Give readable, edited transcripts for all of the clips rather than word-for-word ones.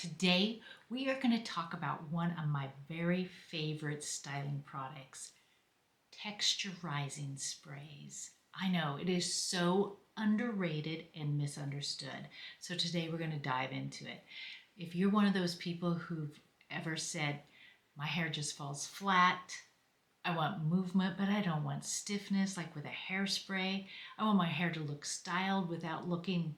Today, we are going to talk about one of my very favorite styling products, texturizing sprays. I know it is so underrated and misunderstood. So today we're going to dive into it. If you're one of those people who've ever said, my hair just falls flat, I want movement, but I don't want stiffness like with a hairspray. I want my hair to look styled without looking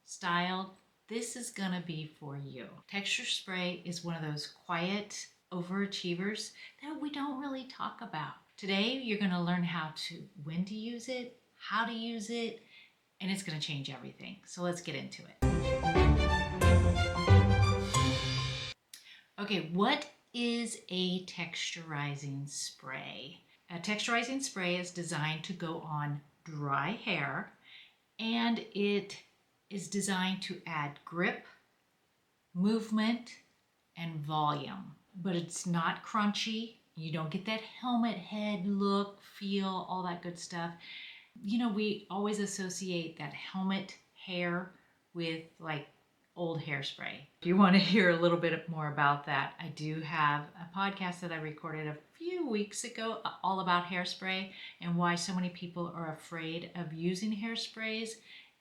styled. This is gonna be for you. Texture spray is one of those quiet overachievers that we don't really talk about. Today, you're gonna learn when to use it, how to use it, and it's gonna change everything. So let's get into it. Okay, what is a texturizing spray? A texturizing spray is designed to go on dry hair, and it is designed to add grip, movement, and volume. But it's not crunchy. You don't get that helmet head look, feel, all that good stuff. You know, we always associate that helmet hair with like old hairspray. If you want to hear a little bit more about that, I do have a podcast that I recorded a few weeks ago all about hairspray and why so many people are afraid of using hairsprays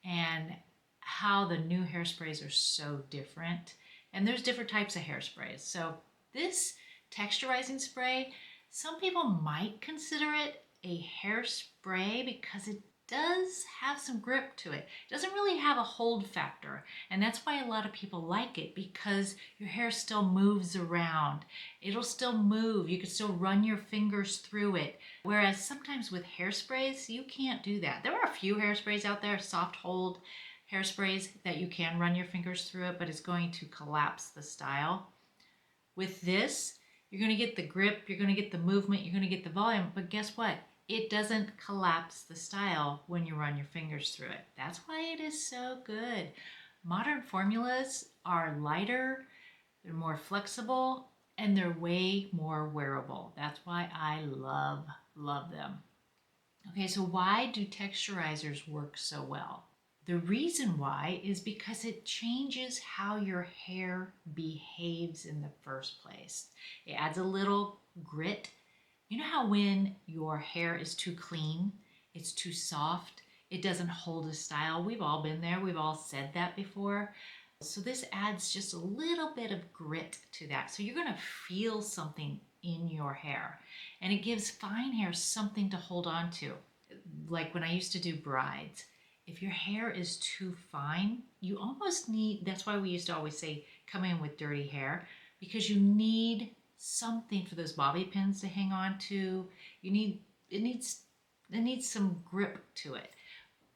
and how the new hairsprays are so different. And there's different types of hairsprays. So this texturizing spray, some people might consider it a hairspray because it does have some grip to it. It doesn't really have a hold factor, and that's why a lot of people like it, because your hair still moves around. It'll still move. You can still run your fingers through it. Whereas sometimes with hairsprays, you can't do that. There are a few hairsprays out there, soft hold hairsprays, that you can run your fingers through it, but it's going to collapse the style. With this, you're going to get the grip, you're going to get the movement, you're going to get the volume, but guess what? It doesn't collapse the style when you run your fingers through it. That's why it is so good. Modern formulas are lighter, they're more flexible, and they're way more wearable. That's why I love them. Okay, so why do texturizers work so well? The reason why is because it changes how your hair behaves in the first place. It adds a little grit. You know how when your hair is too clean, it's too soft, it doesn't hold a style? We've all been there. We've all said that before. So this adds just a little bit of grit to that. So you're going to feel something in your hair. And it gives fine hair something to hold on to. Like when I used to do brides, if your hair is too fine, you almost need, that's why we used to always say, come in with dirty hair, because you need something for those bobby pins to hang on to. It needs some grip to it.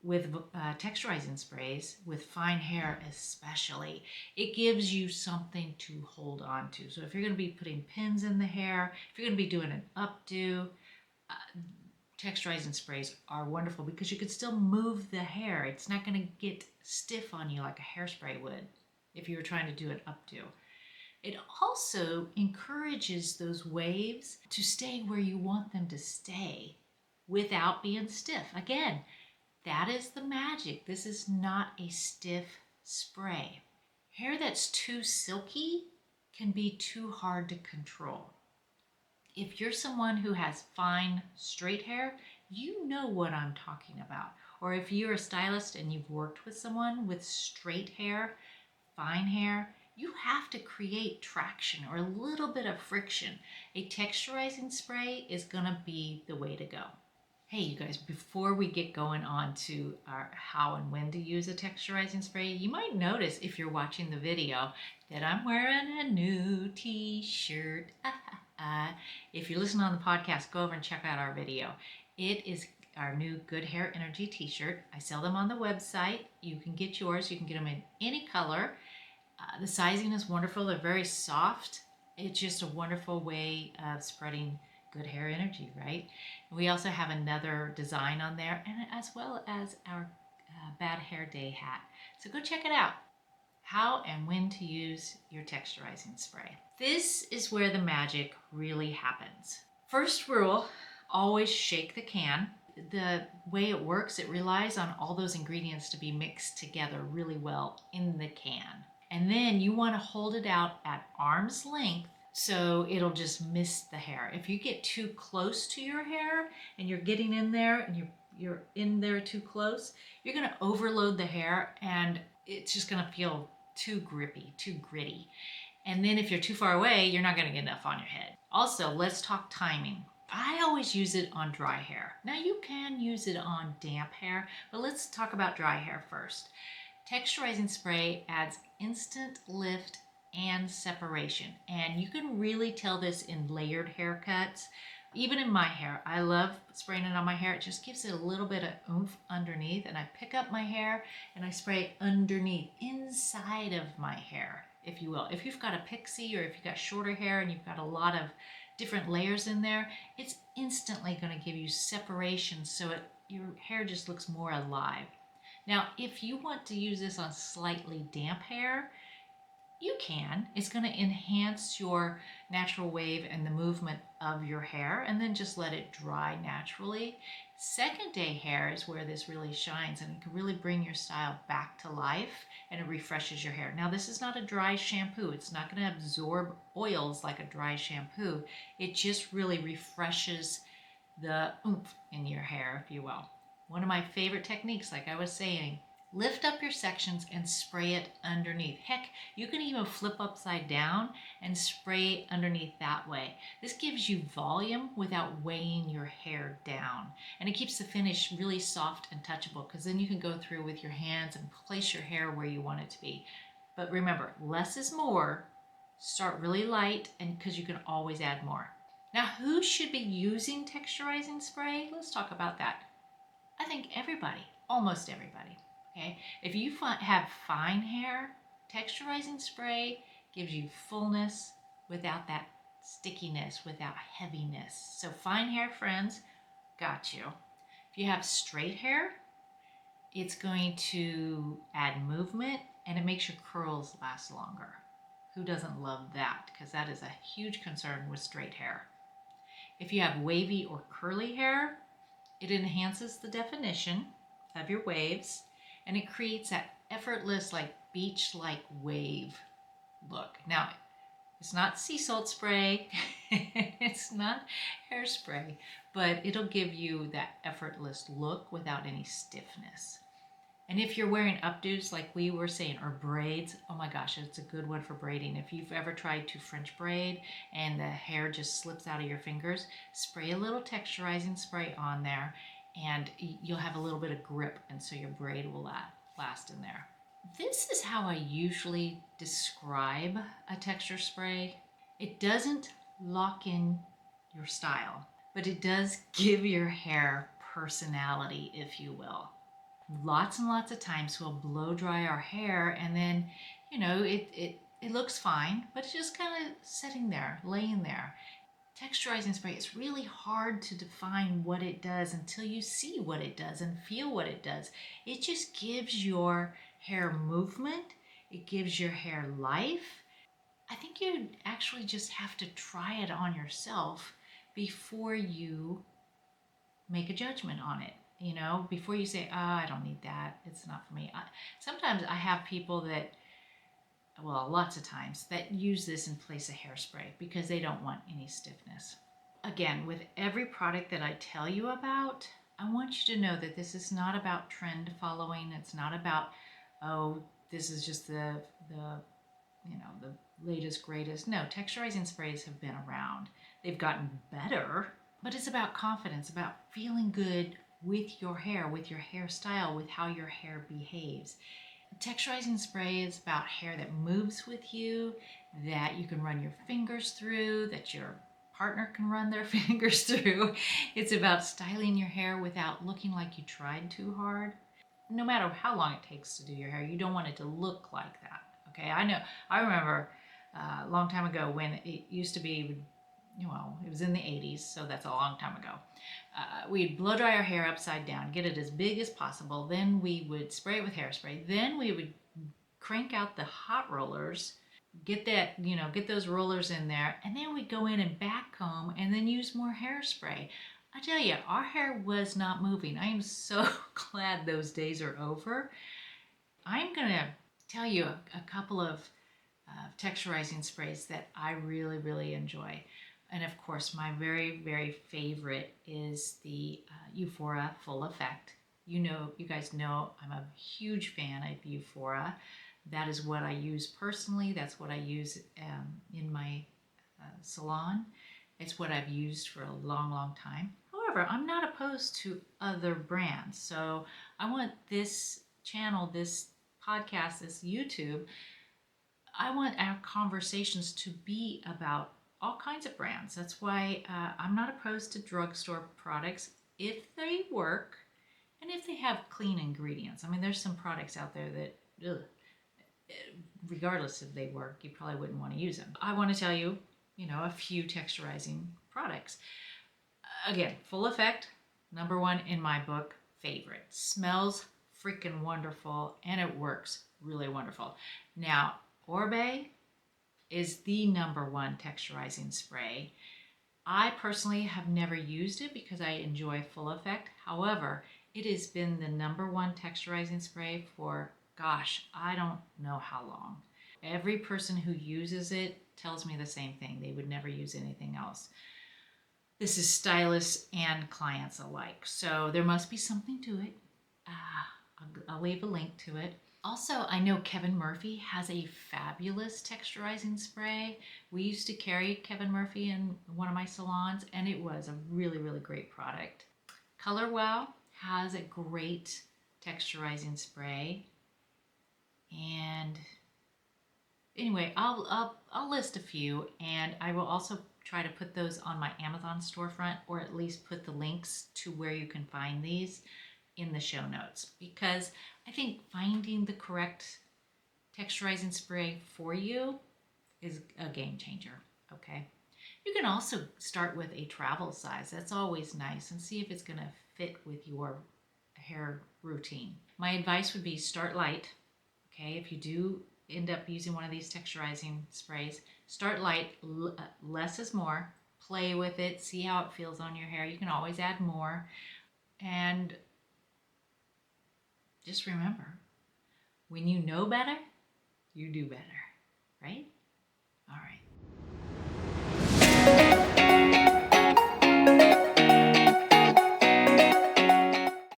With texturizing sprays, with fine hair especially, it gives you something to hold on to. So if you're going to be putting pins in the hair, if you're going to be doing an updo, texturizing sprays are wonderful because you can still move the hair. It's not going to get stiff on you like a hairspray would if you were trying to do an updo. It also encourages those waves to stay where you want them to stay without being stiff. Again, that is the magic. This is not a stiff spray. Hair that's too silky can be too hard to control. If you're someone who has fine, straight hair, you know what I'm talking about. Or if you're a stylist and you've worked with someone with straight hair, fine hair, you have to create traction or a little bit of friction. A texturizing spray is gonna be the way to go. Hey, you guys, before we get going on to our how and when to use a texturizing spray, you might notice if you're watching the video that I'm wearing a new t-shirt. If you listen on the podcast, go over and check out our video. It is our new Good Hair Energy t-shirt. I sell them on the website. You can get yours. You can get them in any color. The sizing is wonderful. They're very soft. It's just a wonderful way of spreading good hair energy, right? We also have another design on there, and as well as our Bad Hair Day hat. So go check it out. How and when to use your texturizing spray. This is where the magic really happens. First rule, always shake the can. The way it works, it relies on all those ingredients to be mixed together really well in the can. And then you want to hold it out at arm's length so it'll just mist the hair. If you get too close to your hair and you're getting in there and you're in there too close, you're going to overload the hair and it's just going to feel too grippy, too gritty. And then if you're too far away, you're not going to get enough on your head. Also, let's talk timing. I always use it on dry hair. Now you can use it on damp hair, but let's talk about dry hair first. Texturizing spray adds instant lift and separation. And you can really tell this in layered haircuts. Even in my hair, I love spraying it on my hair. It just gives it a little bit of oomph underneath. And I pick up my hair and I spray underneath, inside of my hair, if you will. If you've got a pixie or if you've got shorter hair and you've got a lot of different layers in there, it's instantly going to give you separation so your hair just looks more alive. Now, if you want to use this on slightly damp hair, you can. It's going to enhance your natural wave and the movement of your hair, and then just let it dry naturally. Second day hair is where this really shines, and it can really bring your style back to life, and it refreshes your hair. Now, this is not a dry shampoo. It's not going to absorb oils like a dry shampoo. It just really refreshes the oomph in your hair, if you will. One of my favorite techniques, like I was saying, lift up your sections and spray it underneath. Heck, you can even flip upside down and spray underneath that way. This gives you volume without weighing your hair down. And it keeps the finish really soft and touchable, because then you can go through with your hands and place your hair where you want it to be. But remember, less is more. Start really light, and because you can always add more. Now, who should be using texturizing spray? Let's talk about that. I think everybody, almost everybody. Okay, if you have fine hair, texturizing spray gives you fullness without that stickiness, without heaviness. So fine hair friends, got you. If you have straight hair, it's going to add movement and it makes your curls last longer. Who doesn't love that? Because that is a huge concern with straight hair. If you have wavy or curly hair, it enhances the definition of your waves, and it creates that effortless, like beach-like wave look. Now, it's not sea salt spray, it's not hairspray, but it'll give you that effortless look without any stiffness. And if you're wearing updos like we were saying, or braids, oh my gosh, it's a good one for braiding. If you've ever tried to French braid and the hair just slips out of your fingers, spray a little texturizing spray on there and you'll have a little bit of grip, and so your braid will last in there. This is how I usually describe a texture spray. It doesn't lock in your style, but it does give your hair personality, if you will. Lots and lots of times we'll blow dry our hair and then, it looks fine, but it's just kind of sitting there, laying there. Texturizing spray, it's really hard to define what it does until you see what it does and feel what it does. It just gives your hair movement. It gives your hair life. I think you actually just have to try it on yourself before you make a judgment on it. Before you say, I don't need that, it's not for me. Sometimes I have people that, lots of times, that use this in place of hairspray because they don't want any stiffness. Again, with every product that I tell you about, I want you to know that this is not about trend following. It's not about, this is just the latest, greatest. No, texturizing sprays have been around. They've gotten better, but it's about confidence, about feeling good with your hairstyle, with how your hair behaves. Texturizing spray is about hair that moves with you, that you can run your fingers through, that your partner can run their fingers through. It's about styling your hair without looking like you tried too hard. No matter how long it takes to do your hair, you don't want it to look like that. Okay, I remember a long time ago when it used to be, it was in the 80s, so that's a long time ago. We'd blow dry our hair upside down, get it as big as possible. Then we would spray it with hairspray. Then we would crank out the hot rollers, get those rollers in there, and then we'd go in and back comb and then use more hairspray. I tell you, our hair was not moving. I am so glad those days are over. I'm going to tell you a couple of texturizing sprays that I really, really enjoy. And of course, my very, very favorite is the Euphora Full Effect. You guys know I'm a huge fan of Euphora. That is what I use personally. That's what I use in my salon. It's what I've used for a long, long time. However, I'm not opposed to other brands. So I want this channel, this podcast, this YouTube, I want our conversations to be about all kinds of brands. That's why I'm not opposed to drugstore products if they work and if they have clean ingredients. I mean, there's some products out there that, ugh, regardless if they work, you probably wouldn't want to use them. I want to tell you, a few texturizing products. Again, Full Effect, number one in my book, favorite. Smells freaking wonderful and it works really wonderful. Now, Orbe is the number one texturizing spray. I personally have never used it because I enjoy Full Effect. However, it has been the number one texturizing spray for, gosh, I don't know how long. Every person who uses it tells me the same thing. They would never use anything else. This is stylists and clients alike. So there must be something to it. I'll leave a link to it. Also, I know Kevin Murphy has a fabulous texturizing spray. We used to carry Kevin Murphy in one of my salons, and it was a really, really great product. Color Wow has a great texturizing spray. And anyway, I'll list a few, and I will also try to put those on my Amazon storefront, or at least put the links to where you can find these in the show notes, because I think finding the correct texturizing spray for you is a game changer. Okay. You can also start with a travel size. That's always nice, and see if it's going to fit with your hair routine. My advice would be start light. Okay. If you do end up using one of these texturizing sprays, start light. Less is more. Play with it. See how it feels on your hair. You can always add more. And just remember, when you know better, you do better, right?